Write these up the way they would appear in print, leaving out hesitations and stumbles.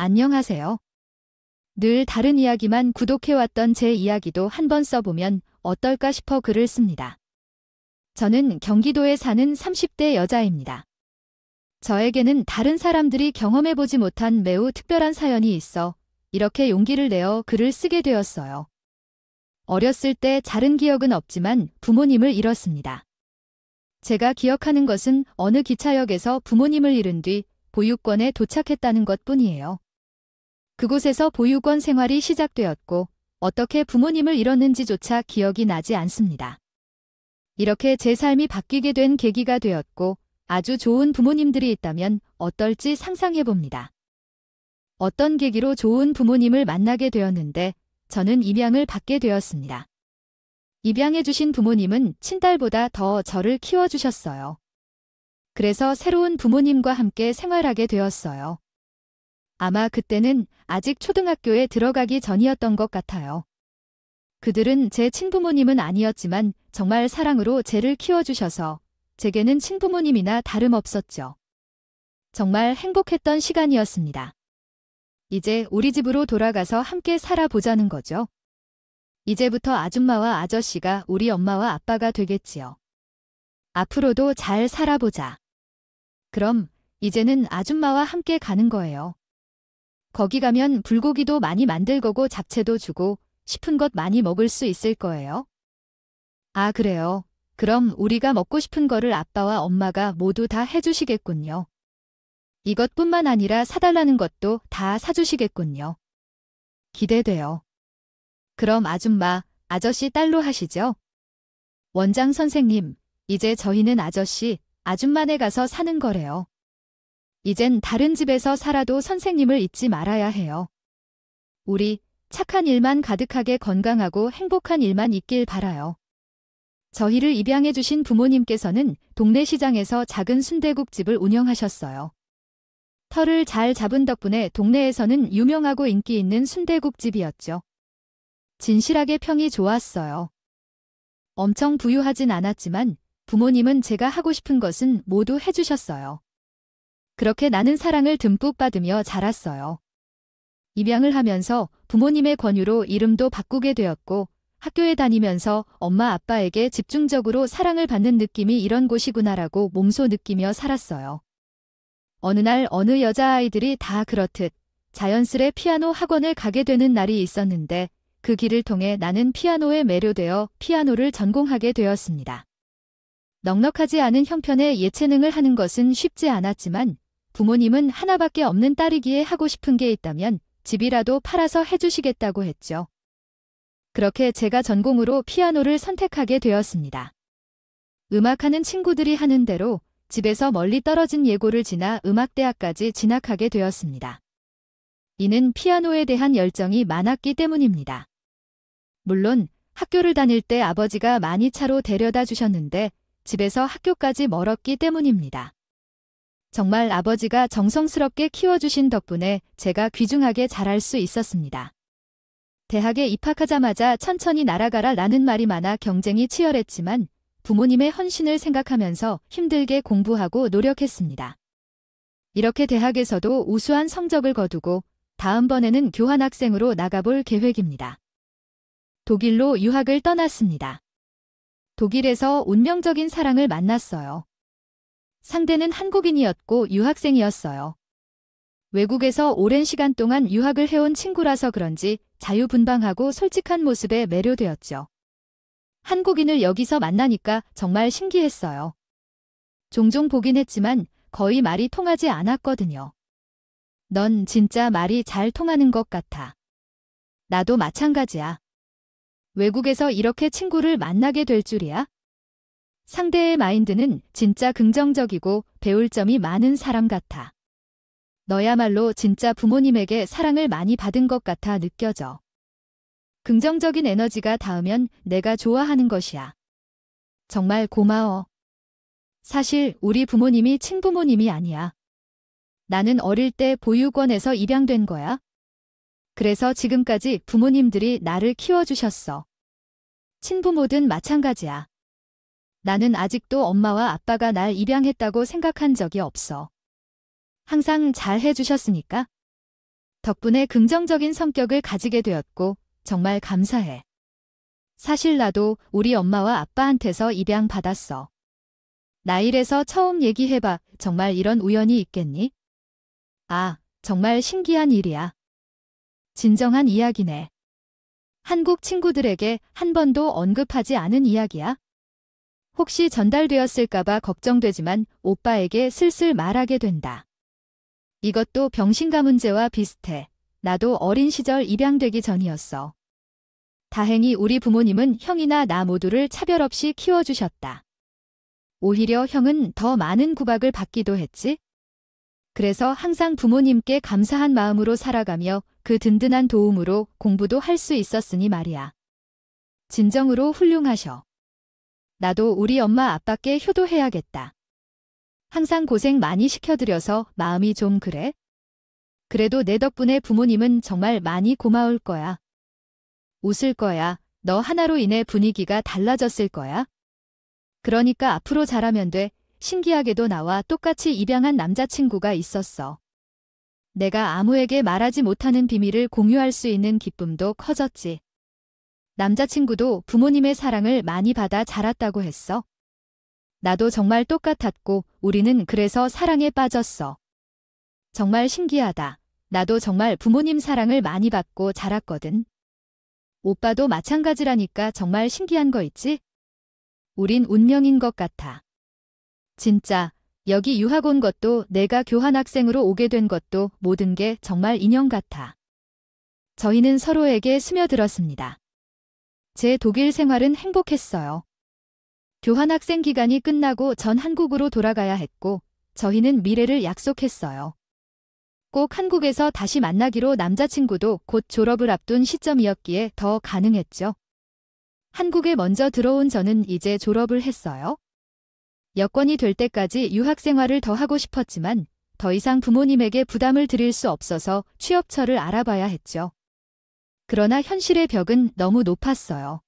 안녕하세요. 늘 다른 이야기만 구독해왔던 제 이야기도 한번 써보면 어떨까 싶어 글을 씁니다. 저는 경기도에 사는 30대 여자입니다. 저에게는 다른 사람들이 경험해보지 못한 매우 특별한 사연이 있어 이렇게 용기를 내어 글을 쓰게 되었어요. 어렸을 때 잘은 기억은 없지만 부모님을 잃었습니다. 제가 기억하는 것은 어느 기차역에서 부모님을 잃은 뒤 보육원에 도착했다는 것뿐이에요. 그곳에서 보육원 생활이 시작되었고 어떻게 부모님을 잃었는지조차 기억이 나지 않습니다. 이렇게 제 삶이 바뀌게 된 계기가 되었고 아주 좋은 부모님들이 있다면 어떨지 상상해봅니다. 어떤 계기로 좋은 부모님을 만나게 되었는데 저는 입양을 받게 되었습니다. 입양해주신 부모님은 친딸보다 더 저를 키워주셨어요. 그래서 새로운 부모님과 함께 생활하게 되었어요. 아마 그때는 아직 초등학교에 들어가기 전이었던 것 같아요. 그들은 제 친부모님은 아니었지만 정말 사랑으로 쟤를 키워주셔서 제게는 친부모님이나 다름없었죠. 정말 행복했던 시간이었습니다. 이제 우리 집으로 돌아가서 함께 살아보자는 거죠. 이제부터 아줌마와 아저씨가 우리 엄마와 아빠가 되겠지요. 앞으로도 잘 살아보자. 그럼 이제는 아줌마와 함께 가는 거예요. 거기 가면 불고기도 많이 만들 거고 잡채도 주고 싶은 것 많이 먹을 수 있을 거예요. 아, 그래요. 그럼 우리가 먹고 싶은 거를 아빠와 엄마가 모두 다 해주시겠군요. 이것뿐만 아니라 사달라는 것도 다 사주시겠군요. 기대돼요. 그럼 아줌마, 아저씨 딸로 하시죠? 원장 선생님, 이제 저희는 아저씨, 아줌마네 가서 사는 거래요. 이젠 다른 집에서 살아도 선생님을 잊지 말아야 해요. 우리 착한 일만 가득하게 건강하고 행복한 일만 있길 바라요. 저희를 입양해주신 부모님께서는 동네 시장에서 작은 순대국집을 운영하셨어요. 털을 잘 잡은 덕분에 동네에서는 유명하고 인기 있는 순대국집이었죠. 진실하게 평이 좋았어요. 엄청 부유하진 않았지만 부모님은 제가 하고 싶은 것은 모두 해주셨어요. 그렇게 나는 사랑을 듬뿍 받으며 자랐어요. 입양을 하면서 부모님의 권유로 이름도 바꾸게 되었고 학교에 다니면서 엄마 아빠에게 집중적으로 사랑을 받는 느낌이 이런 곳이구나라고 몸소 느끼며 살았어요. 어느 날 어느 여자아이들이 다 그렇듯 자연스레 피아노 학원을 가게 되는 날이 있었는데 그 길을 통해 나는 피아노에 매료되어 피아노를 전공하게 되었습니다. 넉넉하지 않은 형편의 예체능을 하는 것은 쉽지 않았지만 부모님은 하나밖에 없는 딸이기에 하고 싶은 게 있다면 집이라도 팔아서 해주시겠다고 했죠. 그렇게 제가 전공으로 피아노를 선택하게 되었습니다. 음악하는 친구들이 하는 대로 집에서 멀리 떨어진 예고를 지나 음악대학까지 진학하게 되었습니다. 이는 피아노에 대한 열정이 많았기 때문입니다. 물론 학교를 다닐 때 아버지가 많이 차로 데려다 주셨는데 집에서 학교까지 멀었기 때문입니다. 정말 아버지가 정성스럽게 키워주신 덕분에 제가 귀중하게 자랄 수 있었습니다. 대학에 입학하자마자 천천히 날아가라 라는 말이 많아 경쟁이 치열했지만 부모님의 헌신을 생각하면서 힘들게 공부하고 노력했습니다. 이렇게 대학에서도 우수한 성적을 거두고 다음번에는 교환학생으로 나가볼 계획입니다. 독일로 유학을 떠났습니다. 독일에서 운명적인 사랑을 만났어요. 상대는 한국인이었고 유학생이었어요. 외국에서 오랜 시간 동안 유학을 해온 친구라서 그런지 자유분방하고 솔직한 모습에 매료되었죠. 한국인을 여기서 만나니까 정말 신기했어요. 종종 보긴 했지만 거의 말이 통하지 않았거든요. 넌 진짜 말이 잘 통하는 것 같아. 나도 마찬가지야. 외국에서 이렇게 친구를 만나게 될 줄이야? 상대의 마인드는 진짜 긍정적이고 배울 점이 많은 사람 같아. 너야말로 진짜 부모님에게 사랑을 많이 받은 것 같아 느껴져. 긍정적인 에너지가 닿으면 내가 좋아하는 것이야. 정말 고마워. 사실 우리 부모님이 친부모님이 아니야. 나는 어릴 때 보육원에서 입양된 거야. 그래서 지금까지 부모님들이 나를 키워주셨어. 친부모든 마찬가지야. 나는 아직도 엄마와 아빠가 날 입양했다고 생각한 적이 없어. 항상 잘 해주셨으니까. 덕분에 긍정적인 성격을 가지게 되었고 정말 감사해. 사실 나도 우리 엄마와 아빠한테서 입양 받았어. 나일에서 처음 얘기해봐. 정말 이런 우연이 있겠니? 아, 정말 신기한 일이야. 진정한 이야기네. 한국 친구들에게 한 번도 언급하지 않은 이야기야? 혹시 전달되었을까봐 걱정되지만 오빠에게 슬슬 말하게 된다. 이것도 병신가 문제와 비슷해. 나도 어린 시절 입양되기 전이었어. 다행히 우리 부모님은 형이나 나 모두를 차별 없이 키워주셨다. 오히려 형은 더 많은 구박을 받기도 했지. 그래서 항상 부모님께 감사한 마음으로 살아가며 그 든든한 도움으로 공부도 할 수 있었으니 말이야. 진정으로 훌륭하셔. 나도 우리 엄마 아빠께 효도해야겠다. 항상 고생 많이 시켜드려서 마음이 좀 그래? 그래도 내 덕분에 부모님은 정말 많이 고마울 거야. 웃을 거야. 너 하나로 인해 분위기가 달라졌을 거야. 그러니까 앞으로 잘하면 돼. 신기하게도 나와 똑같이 입양한 남자친구가 있었어. 내가 아무에게 말하지 못하는 비밀을 공유할 수 있는 기쁨도 커졌지. 남자친구도 부모님의 사랑을 많이 받아 자랐다고 했어. 나도 정말 똑같았고 우리는 그래서 사랑에 빠졌어. 정말 신기하다. 나도 정말 부모님 사랑을 많이 받고 자랐거든. 오빠도 마찬가지라니까 정말 신기한 거 있지? 우린 운명인 것 같아. 진짜 여기 유학 온 것도 내가 교환학생으로 오게 된 것도 모든 게 정말 인연 같아. 저희는 서로에게 스며들었습니다. 제 독일 생활은 행복했어요. 교환학생 기간이 끝나고 전 한국으로 돌아가야 했고 저희는 미래를 약속했어요. 꼭 한국에서 다시 만나기로 남자친구도 곧 졸업을 앞둔 시점이었기에 더 가능했죠. 한국에 먼저 들어온 저는 이제 졸업을 했어요. 여건이 될 때까지 유학 생활을 더 하고 싶었지만 더 이상 부모님에게 부담을 드릴 수 없어서 취업처를 알아봐야 했죠. 그러나 현실의 벽은 너무 높았어요.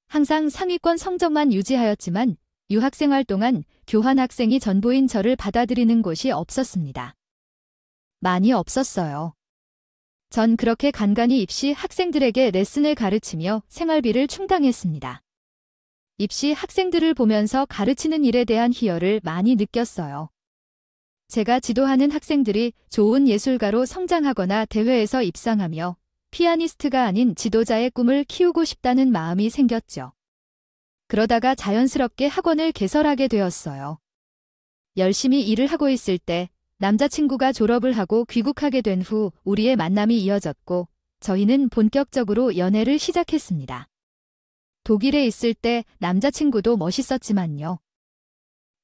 항상 상위권 성적만 유지하였지만 유학생활 동안 교환학생이 전부인 저를 받아들이는 곳이 없었습니다. 많이 없었어요. 전 그렇게 간간히 입시 학생들에게 레슨을 가르치며 생활비를 충당했습니다. 입시 학생들을 보면서 가르치는 일에 대한 희열을 많이 느꼈어요. 제가 지도하는 학생들이 좋은 예술가로 성장하거나 대회에서 입상하며 피아니스트가 아닌 지도자의 꿈을 키우고 싶다는 마음이 생겼죠. 그러다가 자연스럽게 학원을 개설하게 되었어요. 열심히 일을 하고 있을 때 남자친구가 졸업을 하고 귀국하게 된 후 우리의 만남이 이어졌고 저희는 본격적으로 연애를 시작했습니다. 독일에 있을 때 남자친구도 멋있었지만요.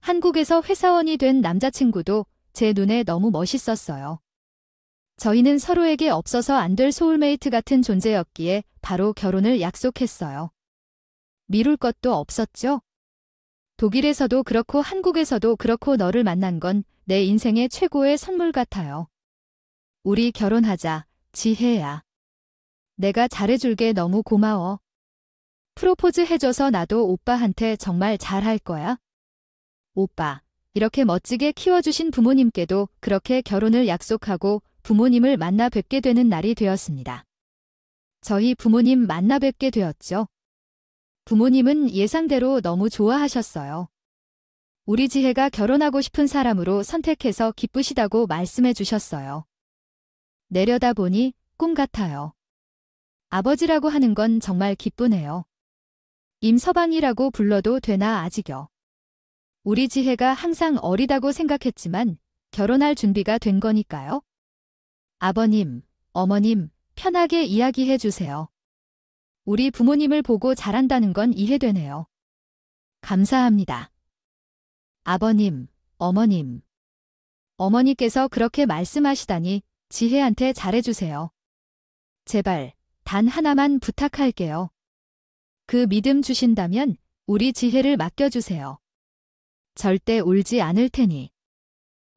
한국에서 회사원이 된 남자친구도 제 눈에 너무 멋있었어요. 저희는 서로에게 없어서 안 될 소울메이트 같은 존재였기에 바로 결혼을 약속했어요. 미룰 것도 없었죠? 독일에서도 그렇고 한국에서도 그렇고 너를 만난 건 내 인생의 최고의 선물 같아요. 우리 결혼하자, 지혜야. 내가 잘해줄게 너무 고마워. 프로포즈 해줘서 나도 오빠한테 정말 잘할 거야. 오빠, 이렇게 멋지게 키워주신 부모님께도 그렇게 결혼을 약속하고 부모님을 만나 뵙게 되는 날이 되었습니다. 저희 부모님 만나 뵙게 되었죠. 부모님은 예상대로 너무 좋아하셨어요. 우리 지혜가 결혼하고 싶은 사람으로 선택해서 기쁘시다고 말씀해 주셨어요. 내려다보니 꿈 같아요. 아버지라고 하는 건 정말 기쁘네요. 임서방이라고 불러도 되나 아직요. 우리 지혜가 항상 어리다고 생각했지만 결혼할 준비가 된 거니까요. 아버님, 어머님, 편하게 이야기해 주세요. 우리 부모님을 보고 잘한다는 건 이해되네요. 감사합니다. 아버님, 어머님. 어머니께서 그렇게 말씀하시다니 지혜한테 잘해주세요. 제발, 단 하나만 부탁할게요. 그 믿음 주신다면 우리 지혜를 맡겨주세요. 절대 울지 않을 테니.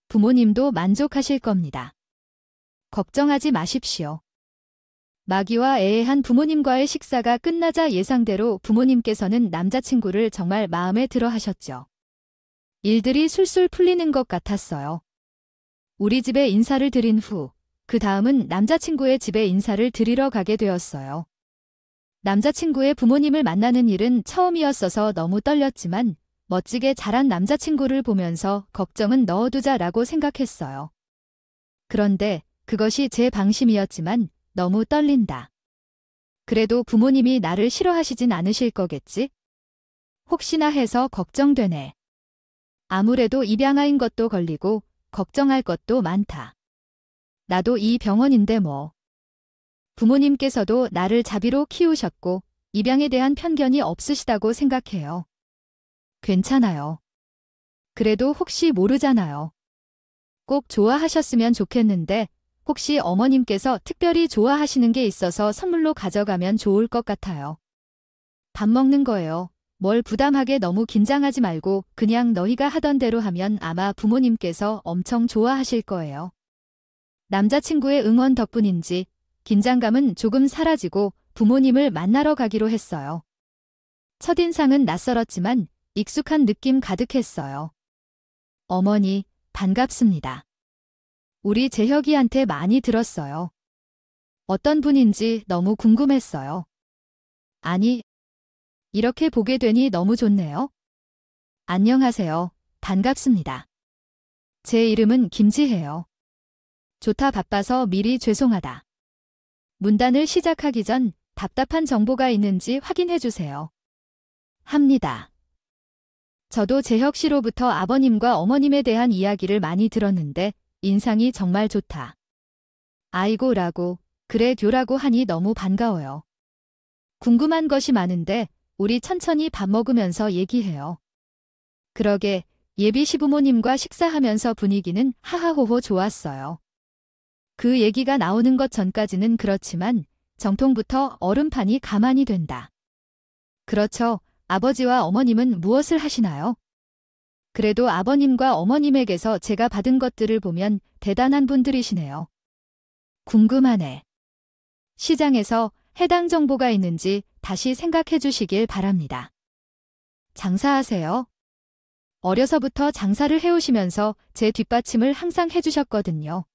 부모님도 만족하실 겁니다. 걱정하지 마십시오. 마귀와 애애한 부모님과의 식사가 끝나자 예상대로 부모님께서는 남자친구를 정말 마음에 들어 하셨죠. 일들이 술술 풀리는 것 같았어요. 우리 집에 인사를 드린 후 그 다음은 남자친구의 집에 인사를 드리러 가게 되었어요. 남자친구의 부모님을 만나는 일은 처음이었어서 너무 떨렸지만 멋지게 자란 남자친구를 보면서 걱정은 넣어두자라고 생각했어요. 그런데 그것이 제 방심이었지만 너무 떨린다. 그래도 부모님이 나를 싫어하시진 않으실 거겠지? 혹시나 해서 걱정되네. 아무래도 입양아인 것도 걸리고 걱정할 것도 많다. 나도 이 병원인데 뭐. 부모님께서도 나를 자비로 키우셨고 입양에 대한 편견이 없으시다고 생각해요. 괜찮아요. 그래도 혹시 모르잖아요. 꼭 좋아하셨으면 좋겠는데 혹시 어머님께서 특별히 좋아하시는 게 있어서 선물로 가져가면 좋을 것 같아요. 밥 먹는 거예요. 뭘 부담하게 너무 긴장하지 말고 그냥 너희가 하던 대로 하면 아마 부모님께서 엄청 좋아하실 거예요. 남자친구의 응원 덕분인지 긴장감은 조금 사라지고 부모님을 만나러 가기로 했어요. 첫인상은 낯설었지만 익숙한 느낌 가득했어요. 어머니, 반갑습니다. 우리 재혁이한테 많이 들었어요. 어떤 분인지 너무 궁금했어요. 아니, 이렇게 보게 되니 너무 좋네요. 안녕하세요. 반갑습니다. 제 이름은 김지혜요. 좋다 바빠서 미리 죄송하다. 문단을 시작하기 전 답답한 정보가 있는지 확인해 주세요. 합니다. 저도 재혁 씨로부터 아버님과 어머님에 대한 이야기를 많이 들었는데 인상이 정말 좋다. 아이고 라고, 그래 교라고 하니 너무 반가워요. 궁금한 것이 많은데 우리 천천히 밥 먹으면서 얘기해요. 그러게 예비 시부모님과 식사하면서 분위기는 하하호호 좋았어요. 그 얘기가 나오는 것 전까지는 그렇지만 정통부터 얼음판이 가만히 된다. 그렇죠. 아버지와 어머님은 무엇을 하시나요? 그래도 아버님과 어머님에게서 제가 받은 것들을 보면 대단한 분들이시네요. 궁금하네. 시장에서 해당 정보가 있는지 다시 생각해 주시길 바랍니다. 장사하세요? 어려서부터 장사를 해오시면서 제 뒷받침을 항상 해주셨거든요.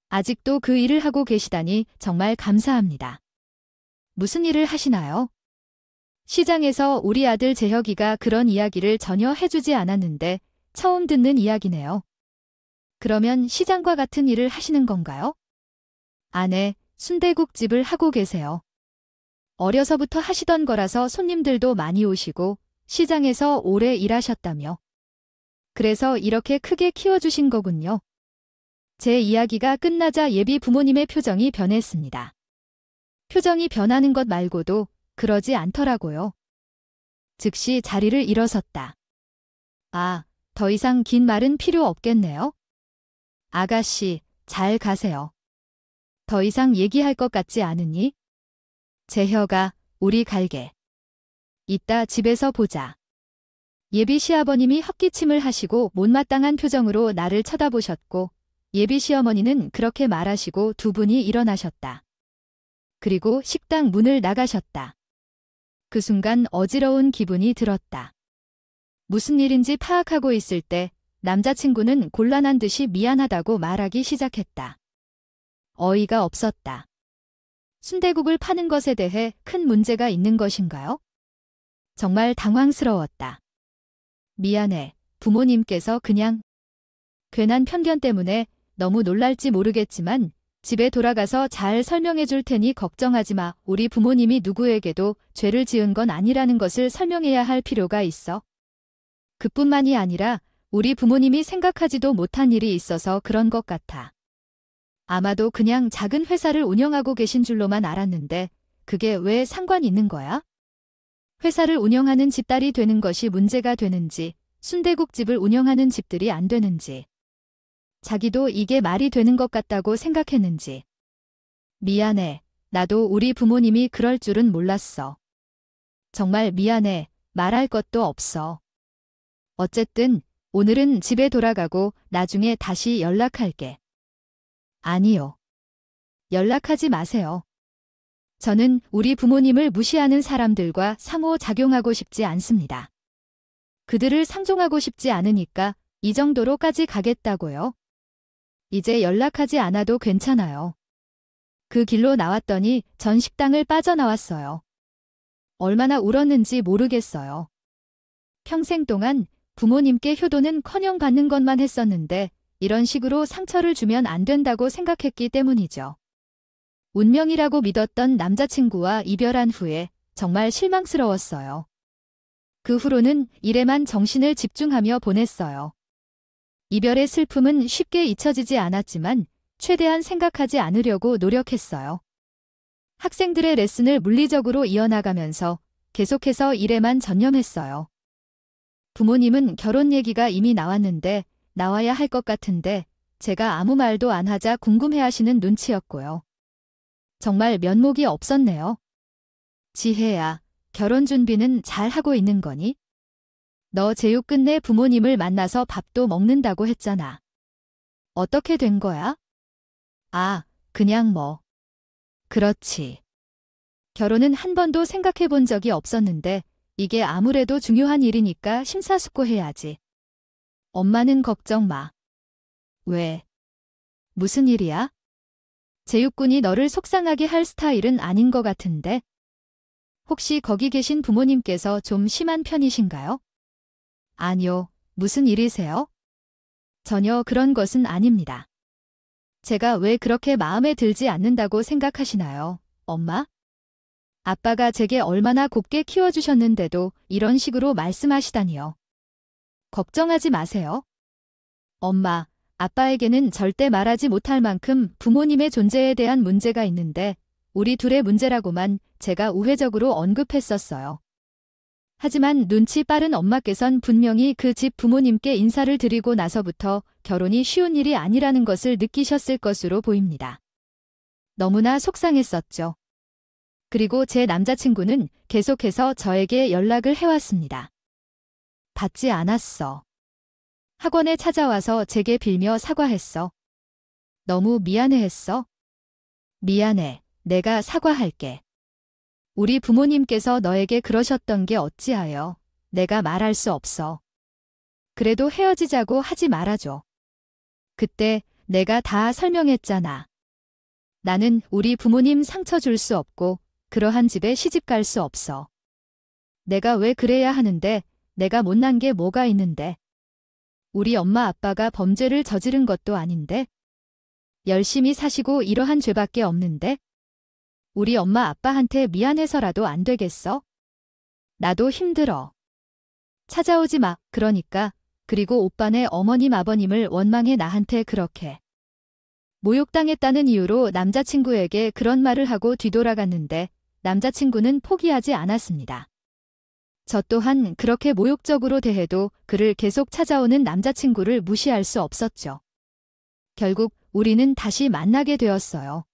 아직도 그 일을 하고 계시다니 정말 감사합니다. 무슨 일을 하시나요? 시장에서 우리 아들 재혁이가 그런 이야기를 전혀 해주지 않았는데 처음 듣는 이야기네요. 그러면 시장과 같은 일을 하시는 건가요? 아내, 순대국집을 하고 계세요. 어려서부터 하시던 거라서 손님들도 많이 오시고 시장에서 오래 일하셨다며. 그래서 이렇게 크게 키워주신 거군요. 제 이야기가 끝나자 예비 부모님의 표정이 변했습니다. 표정이 변하는 것 말고도 그러지 않더라고요. 즉시 자리를 일어섰다. 아, 더 이상 긴 말은 필요 없겠네요. 아가씨, 잘 가세요. 더 이상 얘기할 것 같지 않으니? 재혁아, 우리 갈게. 이따 집에서 보자. 예비 시아버님이 헛기침을 하시고 못마땅한 표정으로 나를 쳐다보셨고 예비 시어머니는 그렇게 말하시고 두 분이 일어나셨다. 그리고 식당 문을 나가셨다. 그 순간 어지러운 기분이 들었다. 무슨 일인지 파악하고 있을 때 남자친구는 곤란한 듯이 미안하다고 말하기 시작했다. 어이가 없었다. 순대국을 파는 것에 대해 큰 문제가 있는 것인가요? 정말 당황스러웠다. 미안해. 부모님께서 그냥 괜한 편견 때문에 너무 놀랄지 모르겠지만 집에 돌아가서 잘 설명해 줄 테니 걱정하지 마. 우리 부모님이 누구에게도 죄를 지은 건 아니라는 것을 설명해야 할 필요가 있어. 그뿐만이 아니라 우리 부모님이 생각하지도 못한 일이 있어서 그런 것 같아. 아마도 그냥 작은 회사를 운영하고 계신 줄로만 알았는데 그게 왜 상관 있는 거야? 회사를 운영하는 집딸이 되는 것이 문제가 되는지 순대국집을 운영하는 집들이 안 되는지 자기도 이게 말이 되는 것 같다고 생각했는지. 미안해. 나도 우리 부모님이 그럴 줄은 몰랐어. 정말 미안해. 말할 것도 없어. 어쨌든 오늘은 집에 돌아가고 나중에 다시 연락할게. 아니요. 연락하지 마세요. 저는 우리 부모님을 무시하는 사람들과 상호작용하고 싶지 않습니다. 그들을 상종하고 싶지 않으니까 이 정도로까지 가겠다고요. 이제 연락하지 않아도 괜찮아요. 그 길로 나왔더니 전 식당을 빠져나왔어요. 얼마나 울었는지 모르겠어요. 평생 동안 부모님께 효도는커녕 받는 것만 했었는데 이런 식으로 상처를 주면 안 된다고 생각했기 때문이죠. 운명이라고 믿었던 남자친구와 이별한 후에 정말 실망스러웠어요. 그 후로는 일에만 정신을 집중하며 보냈어요. 이별의 슬픔은 쉽게 잊혀지지 않았지만 최대한 생각하지 않으려고 노력했어요. 학생들의 레슨을 물리적으로 이어나가면서 계속해서 일에만 전념했어요. 부모님은 결혼 얘기가 이미 나왔는데 나와야 할 것 같은데 제가 아무 말도 안 하자 궁금해하시는 눈치였고요. 정말 면목이 없었네요. 지혜야, 결혼 준비는 잘 하고 있는 거니? 너 제육 끝내 부모님을 만나서 밥도 먹는다고 했잖아. 어떻게 된 거야? 아, 그냥 뭐. 그렇지. 결혼은 한 번도 생각해 본 적이 없었는데 이게 아무래도 중요한 일이니까 심사숙고해야지. 엄마는 걱정 마. 왜? 무슨 일이야? 제육군이 너를 속상하게 할 스타일은 아닌 것 같은데. 혹시 거기 계신 부모님께서 좀 심한 편이신가요? 아니요, 무슨 일이세요? 전혀 그런 것은 아닙니다. 제가 왜 그렇게 마음에 들지 않는다고 생각하시나요, 엄마? 아빠가 제게 얼마나 곱게 키워주셨는데도 이런 식으로 말씀하시다니요. 걱정하지 마세요. 엄마, 아빠에게는 절대 말하지 못할 만큼 부모님의 존재에 대한 문제가 있는데 우리 둘의 문제라고만 제가 우회적으로 언급했었어요. 하지만 눈치 빠른 엄마께선 분명히 그 집 부모님께 인사를 드리고 나서부터 결혼이 쉬운 일이 아니라는 것을 느끼셨을 것으로 보입니다. 너무나 속상했었죠. 그리고 제 남자친구는 계속해서 저에게 연락을 해왔습니다. 받지 않았어. 학원에 찾아와서 제게 빌며 사과했어. 너무 미안해했어. 미안해. 내가 사과할게. 우리 부모님께서 너에게 그러셨던 게 어찌하여 내가 말할 수 없어. 그래도 헤어지자고 하지 말아줘. 그때 내가 다 설명했잖아. 나는 우리 부모님 상처 줄 수 없고 그러한 집에 시집 갈 수 없어. 내가 왜 그래야 하는데 내가 못난 게 뭐가 있는데. 우리 엄마 아빠가 범죄를 저지른 것도 아닌데. 열심히 사시고 이러한 죄밖에 없는데. 우리 엄마 아빠한테 미안해서라도 안 되겠어? 나도 힘들어. 찾아오지 마. 그러니까. 그리고 오빠네 어머님 아버님을 원망해 나한테 그렇게. 모욕당했다는 이유로 남자친구에게 그런 말을 하고 뒤돌아갔는데 남자친구는 포기하지 않았습니다. 저 또한 그렇게 모욕적으로 대해도 그를 계속 찾아오는 남자친구를 무시할 수 없었죠. 결국 우리는 다시 만나게 되었어요.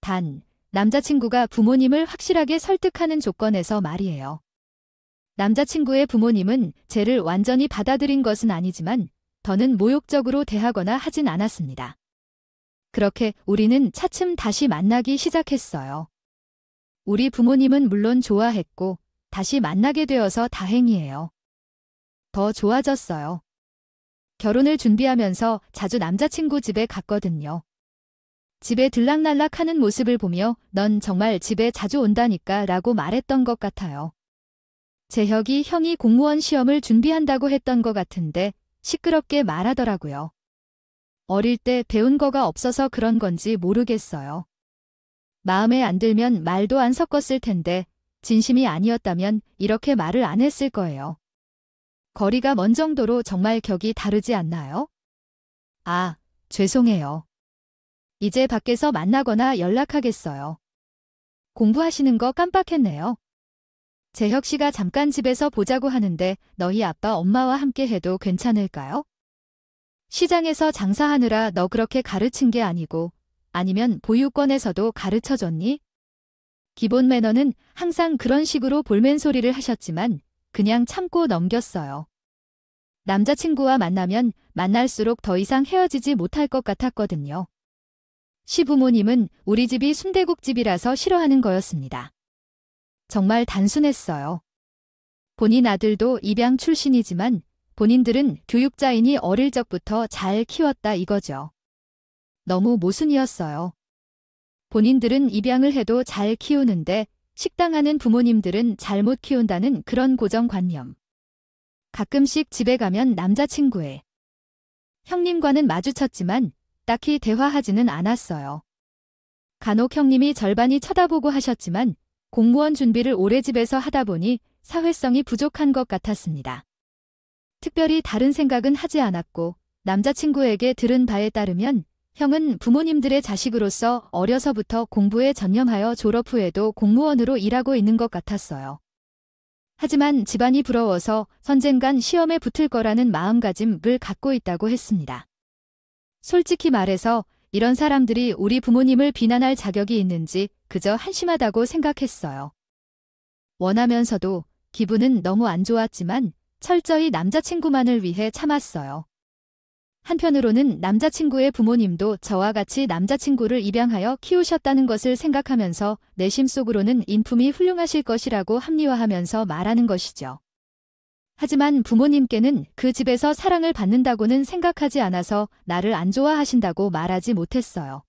단, 남자친구가 부모님을 확실하게 설득하는 조건에서 말이에요. 남자친구의 부모님은 쟤를 완전히 받아들인 것은 아니지만 더는 모욕적으로 대하거나 하진 않았습니다. 그렇게 우리는 차츰 다시 만나기 시작했어요. 우리 부모님은 물론 좋아했고 다시 만나게 되어서 다행이에요. 더 좋아졌어요. 결혼을 준비하면서 자주 남자친구 집에 갔거든요. 집에 들락날락하는 모습을 보며 넌 정말 집에 자주 온다니까 라고 말했던 것 같아요. 재혁이 형이 공무원 시험을 준비한다고 했던 것 같은데 시끄럽게 말하더라고요. 어릴 때 배운 거가 없어서 그런 건지 모르겠어요. 마음에 안 들면 말도 안 섞었을 텐데 진심이 아니었다면 이렇게 말을 안 했을 거예요. 거리가 먼 정도로 정말 격이 다르지 않나요? 아, 죄송해요. 이제 밖에서 만나거나 연락하겠어요. 공부하시는 거 깜빡했네요. 재혁 씨가 잠깐 집에서 보자고 하는데 너희 아빠 엄마와 함께 해도 괜찮을까요? 시장에서 장사하느라 너 그렇게 가르친 게 아니고 아니면 보육원에서도 가르쳐줬니? 기본 매너는 항상 그런 식으로 볼멘소리를 하셨지만 그냥 참고 넘겼어요. 남자친구와 만나면 만날수록 더 이상 헤어지지 못할 것 같았거든요. 시부모님은 우리 집이 순대국집이라서 싫어하는 거였습니다. 정말 단순했어요. 본인 아들도 입양 출신이지만 본인들은 교육자이니 어릴 적부터 잘 키웠다 이거죠. 너무 모순이었어요. 본인들은 입양을 해도 잘 키우는데 식당하는 부모님들은 잘못 키운다는 그런 고정관념. 가끔씩 집에 가면 남자친구의 형님과는 마주쳤지만 딱히 대화하지는 않았어요. 간혹 형님이 절반이 쳐다보고 하셨지만 공무원 준비를 오래 집에서 하다 보니 사회성이 부족한 것 같았습니다. 특별히 다른 생각은 하지 않았고 남자친구에게 들은 바에 따르면 형은 부모님들의 자식으로서 어려서부터 공부에 전념하여 졸업 후에도 공무원으로 일하고 있는 것 같았어요. 하지만 집안이 부러워서 언젠간 시험에 붙을 거라는 마음가짐을 갖고 있다고 했습니다. 솔직히 말해서 이런 사람들이 우리 부모님을 비난할 자격이 있는지 그저 한심하다고 생각했어요. 원하면서도 기분은 너무 안 좋았지만 철저히 남자친구만을 위해 참았어요. 한편으로는 남자친구의 부모님도 저와 같이 남자친구를 입양하여 키우셨다는 것을 생각하면서 내심 속으로는 인품이 훌륭하실 것이라고 합리화하면서 말하는 것이죠. 하지만 부모님께는 그 집에서 사랑을 받는다고는 생각하지 않아서 나를 안 좋아하신다고 말하지 못했어요.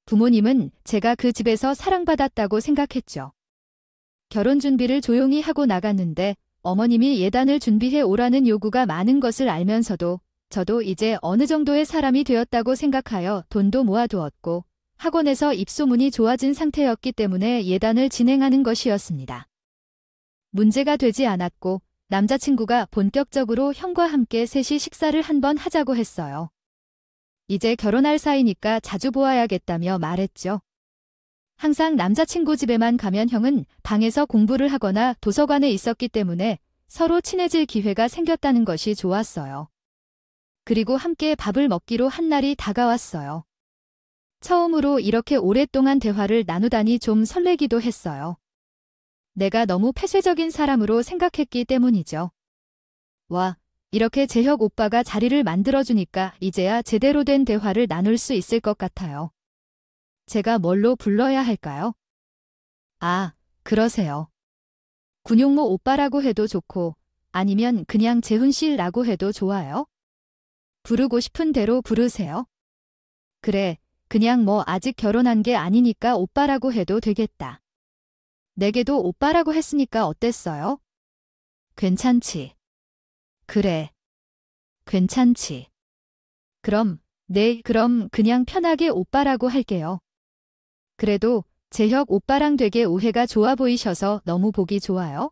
부모님은 제가 그 집에서 사랑받았다고 생각했죠. 결혼 준비를 조용히 하고 나갔는데 어머님이 예단을 준비해 오라는 요구가 많은 것을 알면서도 저도 이제 어느 정도의 사람이 되었다고 생각하여 돈도 모아두었고 학원에서 입소문이 좋아진 상태였기 때문에 예단을 진행하는 것이었습니다. 문제가 되지 않았고 남자친구가 본격적으로 형과 함께 셋이 식사를 한번 하자고 했어요. 이제 결혼할 사이니까 자주 보아야겠다며 말했죠. 항상 남자친구 집에만 가면 형은 방에서 공부를 하거나 도서관에 있었기 때문에 서로 친해질 기회가 생겼다는 것이 좋았어요. 그리고 함께 밥을 먹기로 한 날이 다가왔어요. 처음으로 이렇게 오랫동안 대화를 나누다니 좀 설레기도 했어요. 내가 너무 폐쇄적인 사람으로 생각했기 때문이죠. 와, 이렇게 재혁 오빠가 자리를 만들어주니까 이제야 제대로 된 대화를 나눌 수 있을 것 같아요. 제가 뭘로 불러야 할까요? 아, 그러세요. 군용모 오빠라고 해도 좋고 아니면 그냥 재훈 씨라고 해도 좋아요. 부르고 싶은 대로 부르세요. 그래, 그냥 뭐 아직 결혼한 게 아니니까 오빠라고 해도 되겠다. 내게도 오빠라고 했으니까 어땠어요? 괜찮지. 그래. 괜찮지. 그럼, 네, 그럼 그냥 편하게 오빠라고 할게요. 그래도 재혁 오빠랑 되게 오해가 좋아 보이셔서 너무 보기 좋아요.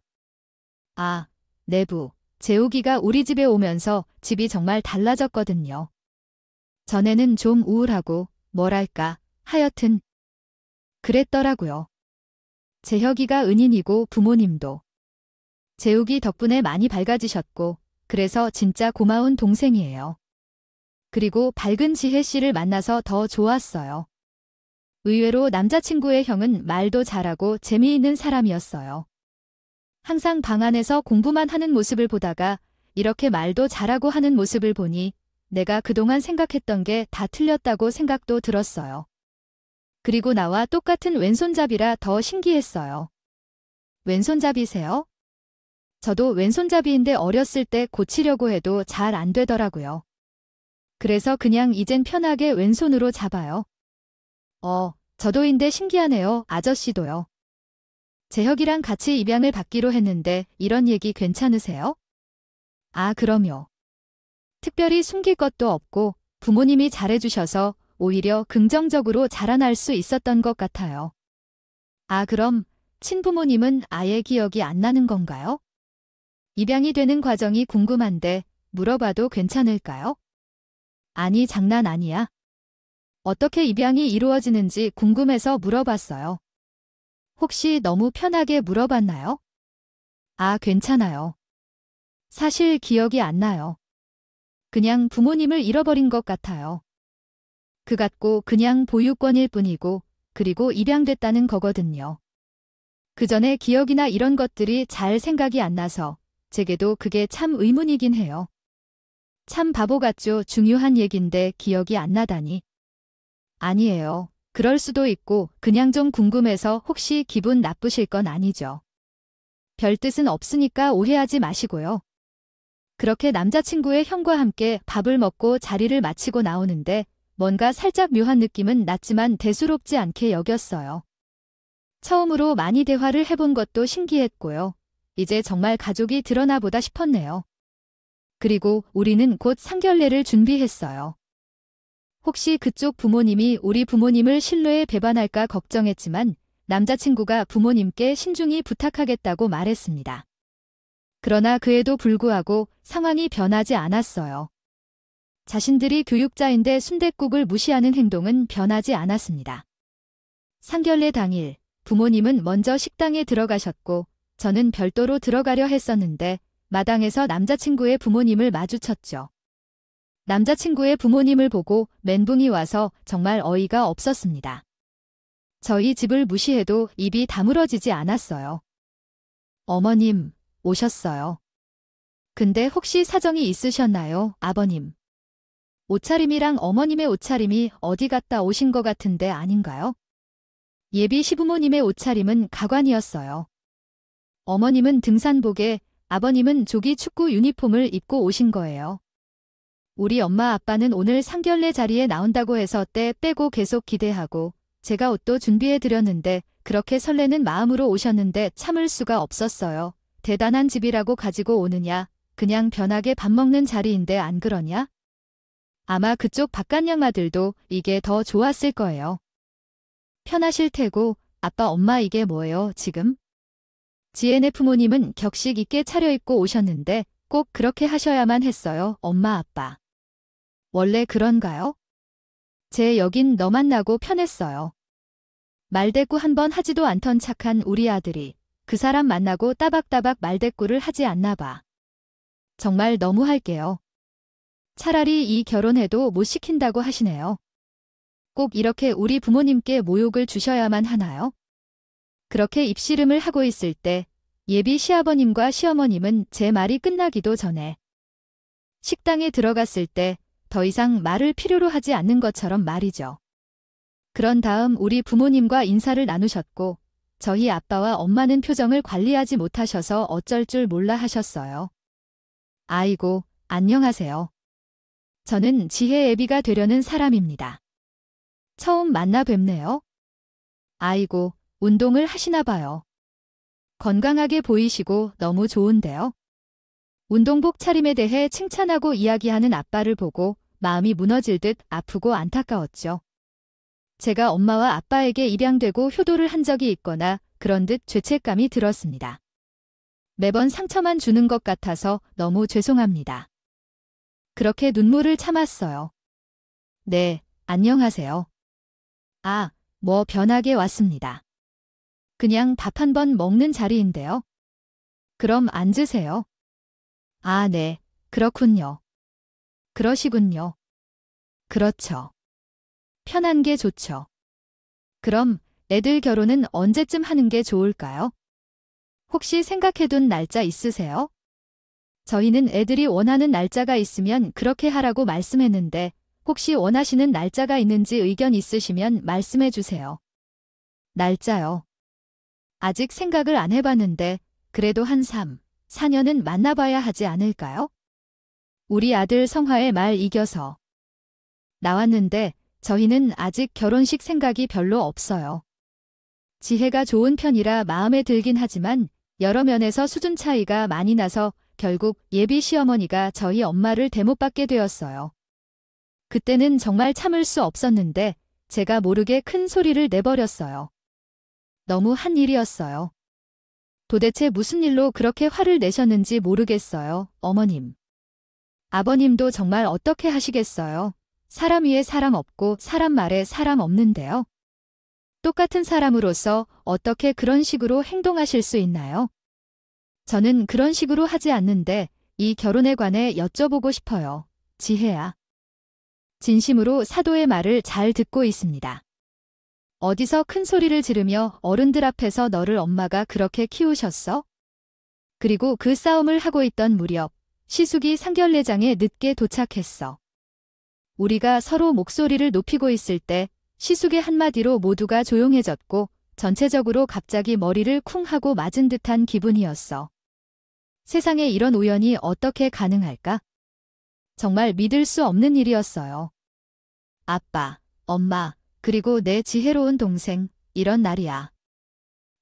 아, 내부. 재욱이가 우리 집에 오면서 집이 정말 달라졌거든요. 전에는 좀 우울하고 뭐랄까 하여튼 그랬더라고요. 재혁이가 은인이고 부모님도. 재욱이 덕분에 많이 밝아지셨고 그래서 진짜 고마운 동생이에요. 그리고 밝은 지혜 씨를 만나서 더 좋았어요. 의외로 남자친구의 형은 말도 잘하고 재미있는 사람이었어요. 항상 방 안에서 공부만 하는 모습을 보다가 이렇게 말도 잘하고 하는 모습을 보니 내가 그동안 생각했던 게 다 틀렸다고 생각도 들었어요. 그리고 나와 똑같은 왼손잡이라 더 신기했어요. 왼손잡이세요? 저도 왼손잡이인데 어렸을 때 고치려고 해도 잘 안 되더라고요. 그래서 그냥 이젠 편하게 왼손으로 잡아요. 저도인데 신기하네요. 아저씨도요. 재혁이랑 같이 입양을 받기로 했는데 이런 얘기 괜찮으세요? 아, 그럼요. 특별히 숨길 것도 없고 부모님이 잘해주셔서 오히려 긍정적으로 자라날 수 있었던 것 같아요. 아, 그럼 친부모님은 아예 기억이 안 나는 건가요? 입양이 되는 과정이 궁금한데 물어봐도 괜찮을까요? 아니, 장난 아니야. 어떻게 입양이 이루어지는지 궁금해서 물어봤어요. 혹시 너무 편하게 물어봤나요? 아, 괜찮아요. 사실 기억이 안 나요. 그냥 부모님을 잃어버린 것 같아요. 그 같고 그냥 보유권일 뿐이고 그리고 입양됐다는 거거든요. 그 전에 기억이나 이런 것들이 잘 생각이 안 나서 제게도 그게 참 의문이긴 해요. 참 바보 같죠. 중요한 얘긴데 기억이 안 나다니. 아니에요. 그럴 수도 있고 그냥 좀 궁금해서 혹시 기분 나쁘실 건 아니죠. 별 뜻은 없으니까 오해하지 마시고요. 그렇게 남자친구의 형과 함께 밥을 먹고 자리를 마치고 나오는데 뭔가 살짝 묘한 느낌은 났지만 대수롭지 않게 여겼어요. 처음으로 많이 대화를 해본 것도 신기했고요. 이제 정말 가족이 드러나 보다 싶었네요. 그리고 우리는 곧 상견례를 준비했어요. 혹시 그쪽 부모님이 우리 부모님을 신뢰에 배반할까 걱정했지만 남자친구가 부모님께 신중히 부탁하겠다고 말했습니다. 그러나 그에도 불구하고 상황이 변하지 않았어요. 자신들이 교육자인데 순댓국을 무시하는 행동은 변하지 않았습니다. 상견례 당일 부모님은 먼저 식당에 들어가셨고 저는 별도로 들어가려 했었는데 마당에서 남자친구의 부모님을 마주쳤죠. 남자친구의 부모님을 보고 멘붕이 와서 정말 어이가 없었습니다. 저희 집을 무시해도 입이 다물어지지 않았어요. 어머님, 오셨어요. 근데 혹시 사정이 있으셨나요, 아버님? 옷차림이랑 어머님의 옷차림이 어디 갔다 오신 것 같은데 아닌가요? 예비 시부모님의 옷차림은 가관이었어요. 어머님은 등산복에, 아버님은 조기 축구 유니폼을 입고 오신 거예요. 우리 엄마 아빠는 오늘 상견례 자리에 나온다고 해서 때 빼고 계속 기대하고 제가 옷도 준비해드렸는데 그렇게 설레는 마음으로 오셨는데 참을 수가 없었어요. 대단한 집이라고 가지고 오느냐, 그냥 편하게 밥 먹는 자리인데 안 그러냐? 아마 그쪽 바깥양아들도 이게 더 좋았을 거예요. 편하실 테고 아빠 엄마 이게 뭐예요 지금? 지엔의 부모님은 격식 있게 차려입고 오셨는데 꼭 그렇게 하셔야만 했어요, 엄마 아빠. 원래 그런가요? 제 여긴 너 만나고 편했어요. 말대꾸 한 번 하지도 않던 착한 우리 아들이 그 사람 만나고 따박따박 말대꾸를 하지 않나 봐. 정말 너무할게요. 차라리 이 결혼해도 못 시킨다고 하시네요. 꼭 이렇게 우리 부모님께 모욕을 주셔야만 하나요? 그렇게 입씨름을 하고 있을 때 예비 시아버님과 시어머님은 제 말이 끝나기도 전에 식당에 들어갔을 때 더 이상 말을 필요로 하지 않는 것처럼 말이죠. 그런 다음 우리 부모님과 인사를 나누셨고 저희 아빠와 엄마는 표정을 관리하지 못하셔서 어쩔 줄 몰라 하셨어요. 아이고, 안녕하세요. 저는 지혜 애비가 되려는 사람입니다. 처음 만나 뵙네요. 아이고, 운동을 하시나 봐요. 건강하게 보이시고 너무 좋은데요. 운동복 차림에 대해 칭찬하고 이야기하는 아빠를 보고 마음이 무너질 듯 아프고 안타까웠죠. 제가 엄마와 아빠에게 입양되고 효도를 한 적이 있거나 그런 듯 죄책감이 들었습니다. 매번 상처만 주는 것 같아서 너무 죄송합니다. 그렇게 눈물을 참았어요. 네, 안녕하세요. 아, 뭐 변하게 왔습니다. 그냥 밥 한 번 먹는 자리인데요. 그럼 앉으세요. 아, 네, 그렇군요. 그러시군요. 그렇죠. 편한 게 좋죠. 그럼 애들 결혼은 언제쯤 하는 게 좋을까요? 혹시 생각해둔 날짜 있으세요? 저희는 애들이 원하는 날짜가 있으면 그렇게 하라고 말씀했는데 혹시 원하시는 날짜가 있는지 의견 있으시면 말씀해 주세요. 날짜요? 아직 생각을 안 해봤는데 그래도 한 3, 4년은 만나봐야 하지 않을까요? 우리 아들 성화의 말 이겨서. 나왔는데 저희는 아직 결혼식 생각이 별로 없어요. 지혜가 좋은 편이라 마음에 들긴 하지만 여러 면에서 수준 차이가 많이 나서 결국 예비 시어머니가 저희 엄마를 대못받게 되었어요. 그때는 정말 참을 수 없었는데 제가 모르게 큰 소리를 내버렸어요. 너무 한 일이었어요. 도대체 무슨 일로 그렇게 화를 내셨는지 모르겠어요, 어머님. 아버님도 정말 어떻게 하시겠어요? 사람 위에 사람 없고 사람 말에 사람 없는데요. 똑같은 사람으로서 어떻게 그런 식으로 행동하실 수 있나요? 저는 그런 식으로 하지 않는데 이 결혼에 관해 여쭤보고 싶어요. 지혜야. 진심으로 사도의 말을 잘 듣고 있습니다. 어디서 큰 소리를 지르며 어른들 앞에서 너를 엄마가 그렇게 키우셨어? 그리고 그 싸움을 하고 있던 무렵 시숙이 상견례장에 늦게 도착했어. 우리가 서로 목소리를 높이고 있을 때 시숙의 한마디로 모두가 조용해졌고 전체적으로 갑자기 머리를 쿵 하고 맞은 듯한 기분이었어. 세상에 이런 우연이 어떻게 가능할까? 정말 믿을 수 없는 일이었어요. 아빠, 엄마, 그리고 내 지혜로운 동생, 이런 날이야.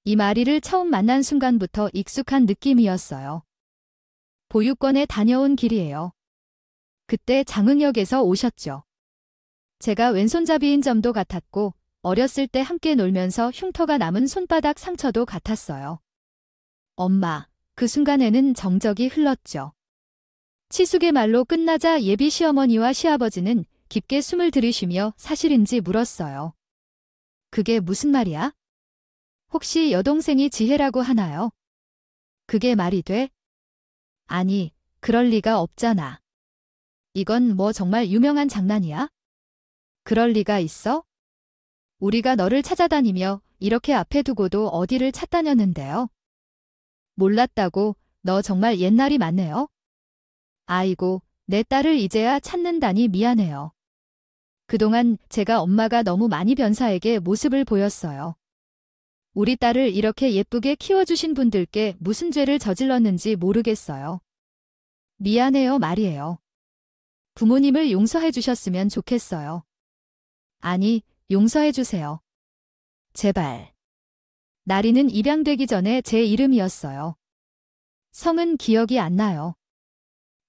이 마리를 처음 만난 순간부터 익숙한 느낌이었어요. 보육원에 다녀온 길이에요. 그때 장흥역에서 오셨죠. 제가 왼손잡이인 점도 같았고 어렸을 때 함께 놀면서 흉터가 남은 손바닥 상처도 같았어요. 엄마, 그 순간에는 정적이 흘렀죠. 치숙의 말로 끝나자 예비 시어머니와 시아버지는 깊게 숨을 들이쉬며 사실인지 물었어요. 그게 무슨 말이야? 혹시 여동생이 지혜라고 하나요? 그게 말이 돼? 아니, 그럴 리가 없잖아. 이건 뭐 정말 유명한 장난이야? 그럴 리가 있어? 우리가 너를 찾아다니며 이렇게 앞에 두고도 어디를 찾다녔는데요? 몰랐다고? 너 정말 옛날이 많네요. 아이고, 내 딸을 이제야 찾는다니 미안해요. 그동안 제가 엄마가 너무 많이 변사에게 모습을 보였어요. 우리 딸을 이렇게 예쁘게 키워주신 분들께 무슨 죄를 저질렀는지 모르겠어요. 미안해요 말이에요. 부모님을 용서해 주셨으면 좋겠어요. 아니, 용서해 주세요. 제발. 나리는 입양되기 전에 제 이름이었어요. 성은 기억이 안 나요.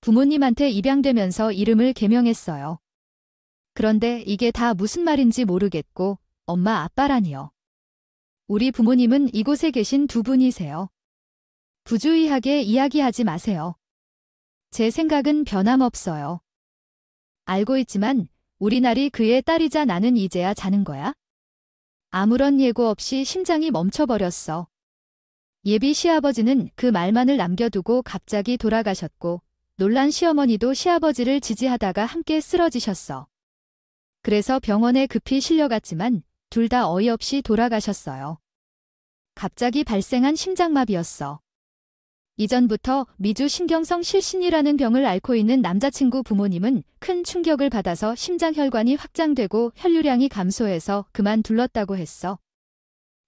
부모님한테 입양되면서 이름을 개명했어요. 그런데 이게 다 무슨 말인지 모르겠고 엄마 아빠라니요. 우리 부모님은 이곳에 계신 두 분이세요. 부주의하게 이야기하지 마세요. 제 생각은 변함없어요. 알고 있지만 우리 날이 그의 딸이자 나는 이제야 자는 거야? 아무런 예고 없이 심장이 멈춰버렸어. 예비 시아버지는 그 말만을 남겨두고 갑자기 돌아가셨고 놀란 시어머니도 시아버지를 지지하다가 함께 쓰러지셨어. 그래서 병원에 급히 실려갔지만 둘 다 어이없이 돌아가셨어요. 갑자기 발생한 심장마비였어. 이전부터 미주신경성 실신이라는 병을 앓고 있는 남자친구 부모님은 큰 충격을 받아서 심장혈관이 확장되고 혈류량이 감소해서 그만둘렀다고 했어.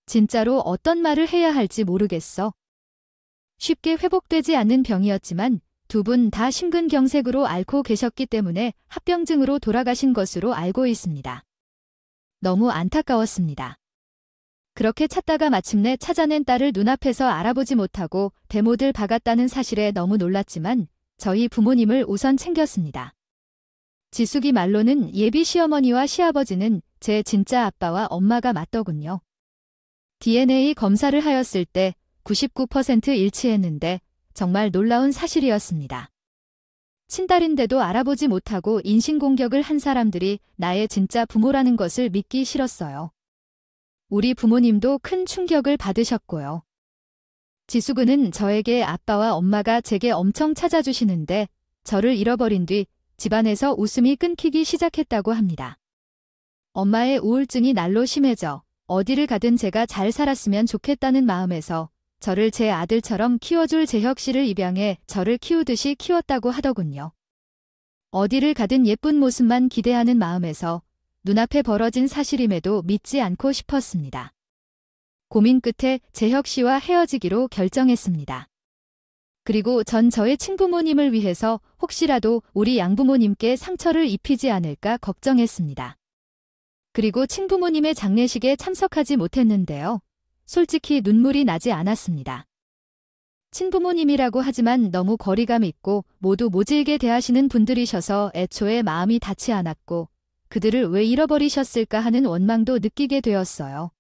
진짜로 어떤 말을 해야 할지 모르겠어. 쉽게 회복되지 않는 병이었지만 두 분 다 심근경색으로 앓고 계셨기 때문에 합병증으로 돌아가신 것으로 알고 있습니다. 너무 안타까웠습니다. 그렇게 찾다가 마침내 찾아낸 딸을 눈앞에서 알아보지 못하고 대못을 박았다는 사실에 너무 놀랐지만 저희 부모님을 우선 챙겼습니다. 지숙이 말로는 예비 시어머니와 시아버지는 제 진짜 아빠와 엄마가 맞더군요. DNA 검사를 하였을 때 99% 일치했는데 정말 놀라운 사실이었습니다. 친딸인데도 알아보지 못하고 인신공격을 한 사람들이 나의 진짜 부모라는 것을 믿기 싫었어요. 우리 부모님도 큰 충격을 받으셨고요. 지수근은 저에게 아빠와 엄마가 제게 엄청 찾아주시는데 저를 잃어버린 뒤 집안에서 웃음이 끊기기 시작했다고 합니다. 엄마의 우울증이 날로 심해져 어디를 가든 제가 잘 살았으면 좋겠다는 마음에서 저를 제 아들처럼 키워줄 재혁 씨를 입양해 저를 키우듯이 키웠다고 하더군요. 어디를 가든 예쁜 모습만 기대하는 마음에서 눈앞에 벌어진 사실임에도 믿지 않고 싶었습니다. 고민 끝에 재혁 씨와 헤어지기로 결정했습니다. 그리고 전 저의 친부모님을 위해서 혹시라도 우리 양부모님께 상처를 입히지 않을까 걱정했습니다. 그리고 친부모님의 장례식에 참석하지 못했는데요. 솔직히 눈물이 나지 않았습니다. 친부모님이라고 하지만 너무 거리감 있고 모두 모질게 대하시는 분들이셔서 애초에 마음이 닿지 않았고 그들을 왜 잃어버리셨을까 하는 원망도 느끼게 되었어요.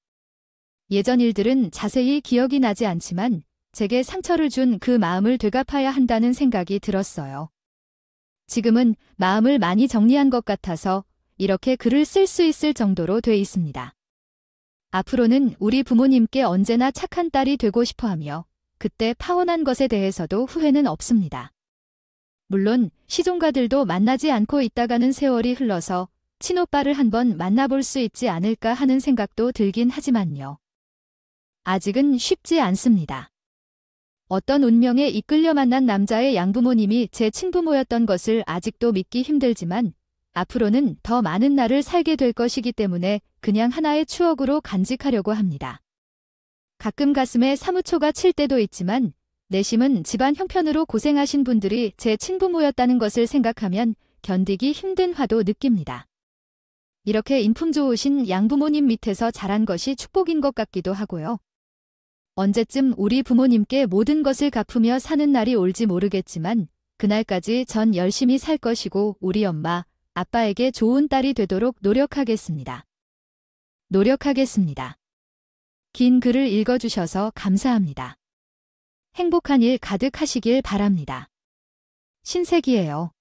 예전 일들은 자세히 기억이 나지 않지만 제게 상처를 준 그 마음을 되갚아야 한다는 생각이 들었어요. 지금은 마음을 많이 정리한 것 같아서 이렇게 글을 쓸 수 있을 정도로 돼 있습니다. 앞으로는 우리 부모님께 언제나 착한 딸이 되고 싶어하며 그때 파혼한 것에 대해서도 후회는 없습니다. 물론 시종가들도 만나지 않고 있다가는 세월이 흘러서 친오빠를 한번 만나볼 수 있지 않을까 하는 생각도 들긴 하지만요. 아직은 쉽지 않습니다. 어떤 운명에 이끌려 만난 남자의 양부모님이 제 친부모였던 것을 아직도 믿기 힘들지만 앞으로는 더 많은 날을 살게 될 것이기 때문에 그냥 하나의 추억으로 간직하려고 합니다. 가끔 가슴에 사무초가 칠 때도 있지만 내심은 집안 형편으로 고생하신 분들이 제 친부모였다는 것을 생각하면 견디기 힘든 화도 느낍니다. 이렇게 인품 좋으신 양부모님 밑에서 자란 것이 축복인 것 같기도 하고요. 언제쯤 우리 부모님께 모든 것을 갚으며 사는 날이 올지 모르겠지만 그날까지 전 열심히 살 것이고 우리 엄마, 아빠에게 좋은 딸이 되도록 노력하겠습니다. 노력하겠습니다. 긴 글을 읽어주셔서 감사합니다. 행복한 일 가득하시길 바랍니다. 신세기예요.